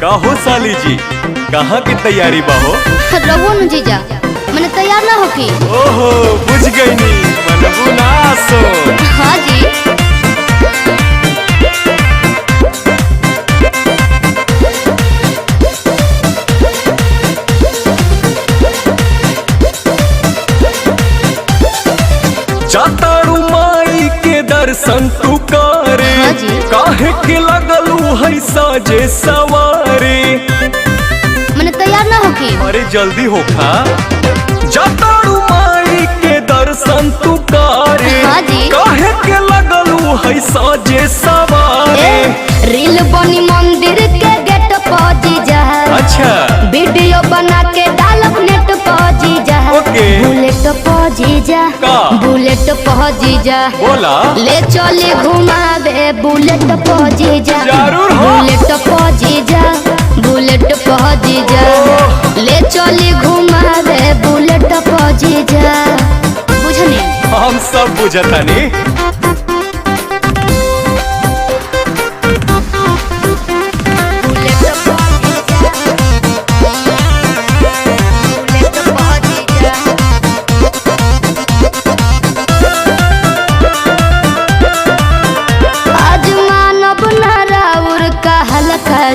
का हो साली जी, कहाँ की तैयारी बा हो? रहो न जीजा, मैंने तैयार ना होके। ओहो बुझ गई नी, मनबू ना सो। हाँ जी। जातारू माई के दर्शन तू करे, हाँ जी। काहे के लगलू है साजे सवारे। मैंने तैयार ना होके। अरे जल्दी होखा, जातारू माई के दर्शन तू करे, हाँ जी। काहे के लगलू है साजे सवारे। रील बनी मंदिर के गेट पर जीजा, अच्छा वीडियो बना के डालब नेट पर जीजा। ओके। बुलेट पर जीजा, का? बुलेट पर जीजा, बोला ले चले घुमावे बुलेट पर जीजा। जरूर हो। बुलेट पर जीजा, बुलेट पर जीजा, ले चले घुमावे बुलेट पर जीजा। बुझनी हम सब बुझतानी।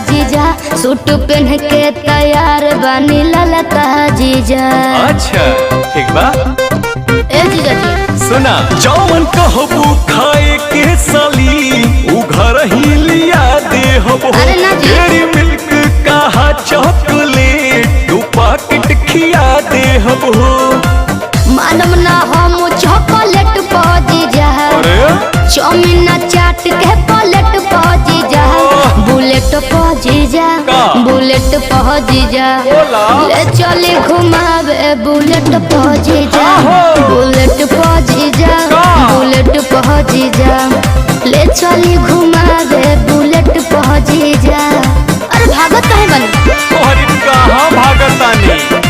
जीजा सूट पहन के तैयार बनी ललका जीजा। अच्छा ठीक बा। ए जीजा जी सुना, जौन कहबू खाए के साली उ घर ही लिया दे हबो। अरे ना जी। डेयरी मिल्क कहा चॉकलेट तू पैकेट खिया दे हबो। मानम ना हम चॉकलेट पा जीजा, अरे चाउमीन चाट के प्लेट पा जीजा। बुलेट पा जीजा, का? बुलेट पा जीजा, बोला। ले चले घुमावे बुलेट पा जीजा। आहो। बुलेट पा जीजा, का? बुलेट पा जीजा, ले चले घुमावे बुलेट पा जीजा। अरे भागत काहे बनी? अरे कहाँ भागतानी।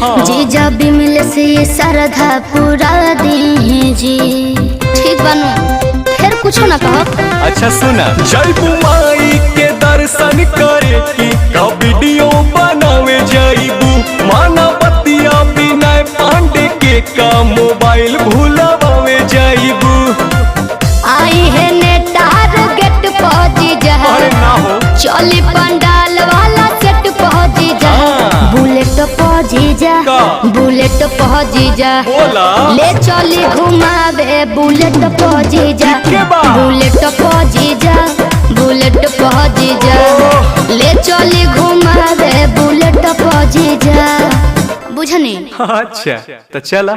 हाँ। जीजा बिमल से ये श्रद्धा पूरा दी जी। ठीक बनू, फिर कुछ ना कहो। अच्छा सुना, जयबू माई के दर्शन करे की का वीडियो बनावे जाइबू। माना बतिया बिना पांडे के का मोबाइल भूलावे जाइबू। आई है नेटार गेट पहुंची जा, अरे ना हो। चली पंडाल वाला सेट पहुंची जा। हाँ। बुलेट पहुंची जा, का? बुलेट पहुंची जा, बोला ले चली घुमावे बुलेट पहुंची जा। के बा? बुलेट पहुंची जा, बुलेट पहुंची जा, ले चली घुमावे बुलेट पहुंची जा। बुझनी अच्छा तो चला।